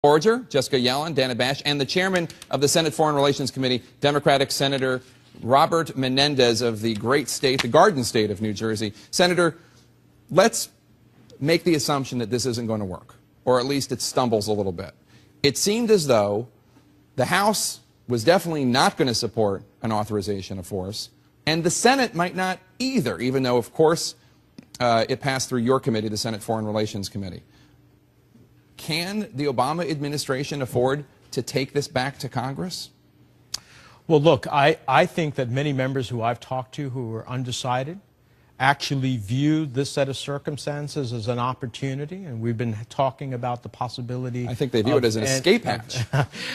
Forager, Jessica Yellen, Dana Bash, and the chairman of the Senate Foreign Relations Committee, Democratic Senator Robert Menendez of the great state, the Garden State of New Jersey. Senator, let's make the assumption that this isn't going to work, or at least it stumbles a little bit. It seemed as though the House was definitely not going to support an authorization of force, and the Senate might not either, even though, of course, it passed through your committee, the Senate Foreign Relations Committee. Can the Obama administration afford to take this back to Congress? Well, look, I think that many members who I've talked to who are undecided actually view this set of circumstances as an opportunity, and we've been talking about the possibility. I think they view it as an escape hatch.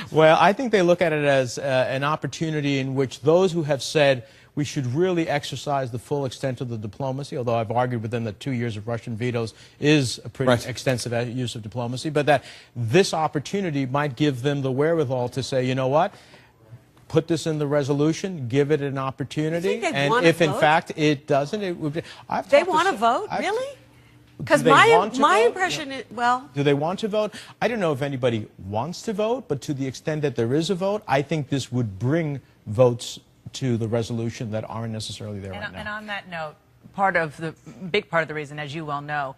Well, I think they look at it as an opportunity in which those who have said we should really exercise the full extent of the diplomacy, although I've argued with them that 2 years of Russian vetoes is a pretty extensive use of diplomacy, but that this opportunity might give them the wherewithal to say, you know what, put this in the resolution, give it an opportunity, and if in fact it doesn't, it would be... They want to vote? Really? Because my impression is, well... Do they want to vote? I don't know if anybody wants to vote, but to the extent that there is a vote, I think this would bring votes to the resolution that aren't necessarily there right now. And on that note, big part of the reason, as you well know,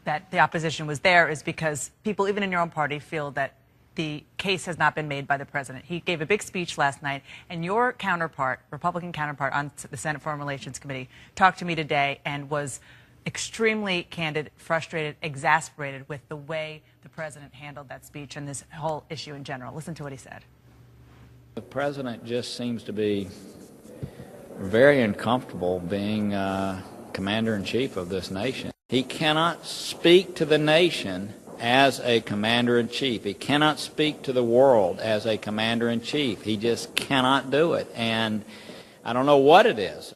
that the opposition was there is because people, even in your own party, feel that the case has not been made by the president. He gave a big speech last night, and your counterpart, Republican counterpart on the Senate Foreign Relations Committee, talked to me today and was extremely candid, frustrated, exasperated with the way the president handled that speech and this whole issue in general. Listen to what he said. The president just seems to be very uncomfortable being commander-in-chief of this nation. He cannot speak to the nation as a commander-in-chief. He cannot speak to the world as a commander-in-chief. He just cannot do it, and I don't know what it is.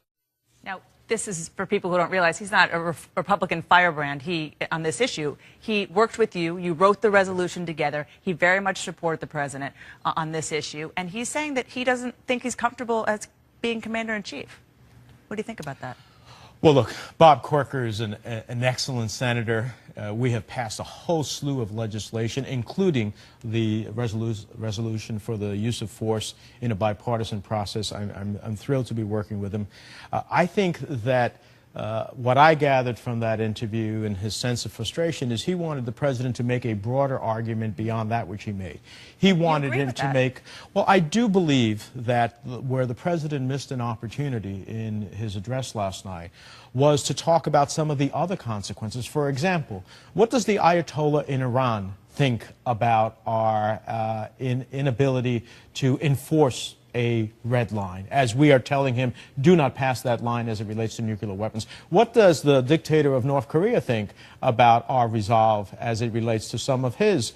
Now, this is for people who don't realize he's not a Republican firebrand. On this issue, he worked with you. You wrote the resolution together. He very much supported the president on this issue, and he's saying that he doesn't think he's comfortable as being commander-in-chief. What do you think about that? Well, look, Bob Corker is an excellent senator. We have passed a whole slew of legislation, including the resolution for the use of force in a bipartisan process. I'm thrilled to be working with him. I think that what I gathered from that interview and his sense of frustration is he wanted the president to make a broader argument beyond that which he made. He wanted him to make, well, I do believe that where the president missed an opportunity in his address last night was to talk about some of the other consequences. For example, what does the Ayatollah in Iran think about our inability to enforce a red line, as we are telling him, do not pass that line as it relates to nuclear weapons? What does the dictator of North Korea think about our resolve as it relates to some of his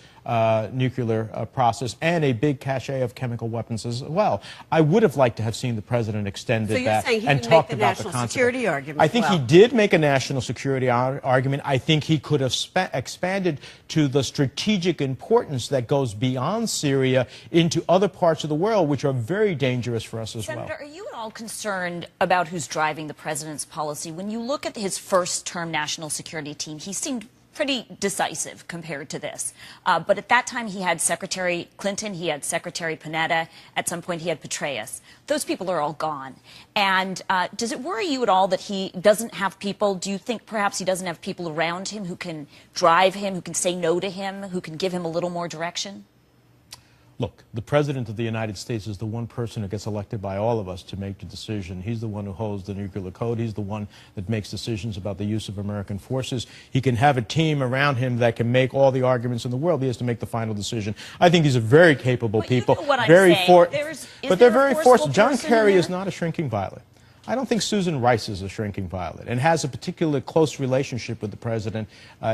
nuclear process and a big cache of chemical weapons as well? I would have liked to have seen the president extended that and talked about the consequences. Security argument. I think he did make a national security argument. I think he could have expanded to the strategic importance that goes beyond Syria into other parts of the world, which are very dangerous for us as well. Senator, are you at all concerned about who's driving the president's policy? When you look at his first-term national security team, he seemed pretty decisive compared to this. But at that time, he had Secretary Clinton, he had Secretary Panetta, at some point he had Petraeus. Those people are all gone. And does it worry you at all that he doesn't have people? Do you think perhaps he doesn't have people around him who can drive him, who can say no to him, who can give him a little more direction? Look, the President of the United States is the one person who gets elected by all of us to make the decision. He's the one who holds the nuclear code. He's the one that makes decisions about the use of American forces. He can have a team around him that can make all the arguments in the world. He has to make the final decision. I think these are very capable people. You know what I'm very saying. But they're very forceful. John Kerry is not a shrinking violet. I don't think Susan Rice is a shrinking violet and has a particularly close relationship with the president,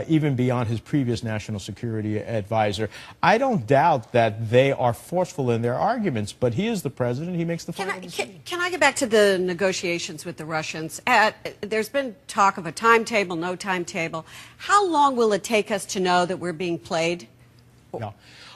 even beyond his previous national security advisor. I don't doubt that they are forceful in their arguments, but he is the president. He makes the final decision. Can I get back to the negotiations with the Russians? There's been talk of a timetable, no timetable. How long will it take us to know that we're being played? Yeah.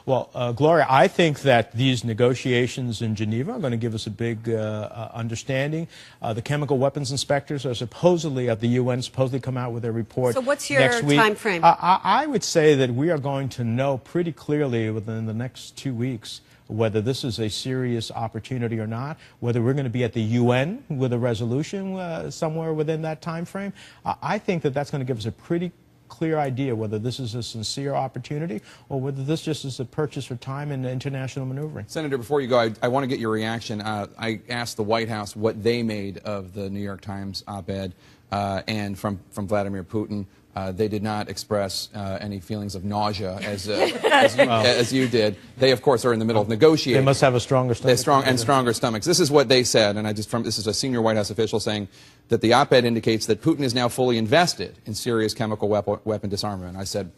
Well, Gloria, I think that these negotiations in Geneva are going to give us a big understanding. The chemical weapons inspectors are supposedly at the UN, supposedly come out with a report So what's your next week. time frame? I would say that we are going to know pretty clearly within the next 2 weeks whether this is a serious opportunity or not, whether we're going to be at the UN with a resolution somewhere within that time frame. I think that that's going to give us a pretty clear idea whether this is a sincere opportunity or whether this just is a purchase for time and international maneuvering. Senator, before you go, I want to get your reaction. I asked the White House what they made of the New York Times op-ed, and from Vladimir Putin. They did not express any feelings of nausea as you did. They, of course, are in the middle of negotiating. They must have a stronger stomach. Stronger stomachs. This is what they said, and this is a senior White House official saying that the op-ed indicates that Putin is now fully invested in Syria's chemical weapon disarmament. I said,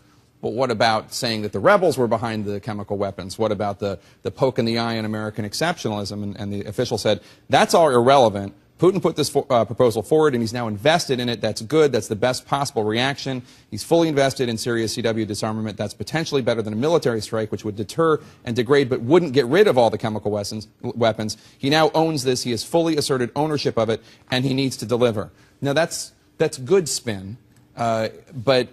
well, what about saying that the rebels were behind the chemical weapons? What about the poke in the eye in American exceptionalism? And the official said, that's all irrelevant. Putin put this proposal forward, and he's now invested in it. That's good. That's the best possible reaction. He's fully invested in Syria's CW disarmament. That's potentially better than a military strike, which would deter and degrade but wouldn't get rid of all the chemical weapons. He now owns this. He has fully asserted ownership of it, and he needs to deliver. Now, that's good spin, but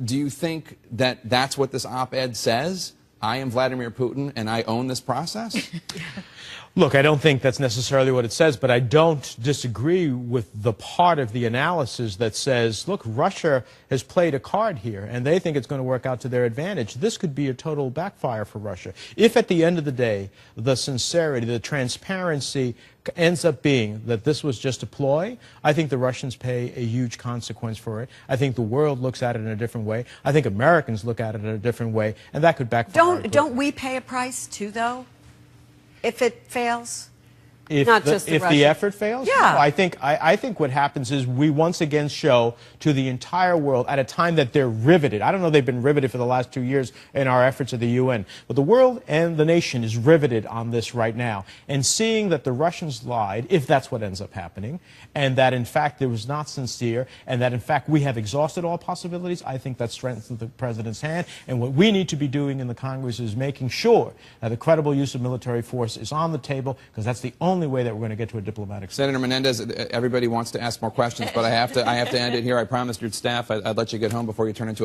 do you think that that's what this op-ed says? I am Vladimir Putin, and I own this process? Look, I don't think that's necessarily what it says, but I don't disagree with the part of the analysis that says, look, Russia has played a card here, and they think it's going to work out to their advantage. This could be a total backfire for Russia. If at the end of the day, the sincerity, the transparency ends up being that this was just a ploy, I think the Russians pay a huge consequence for it. I think the world looks at it in a different way. I think Americans look at it in a different way, and that could backfire. Don't we pay a price, too, though? If it fails? If the effort fails? Yeah. No, I think what happens is we once again show to the entire world at a time that they're riveted. I don't know they've been riveted for the last 2 years in our efforts at the UN, but the world and the nation is riveted on this right now. And seeing that the Russians lied, if that's what ends up happening, and that in fact it was not sincere, and that in fact we have exhausted all possibilities, I think that strengthens the president's hand. And what we need to be doing in the Congress is making sure that the credible use of military force is on the table, because that's the only way that we're going to get to a diplomatic solution. Senator Menendez, everybody wants to ask more questions, but I have to end it here. I promised your staff I'd let you get home before you turn into a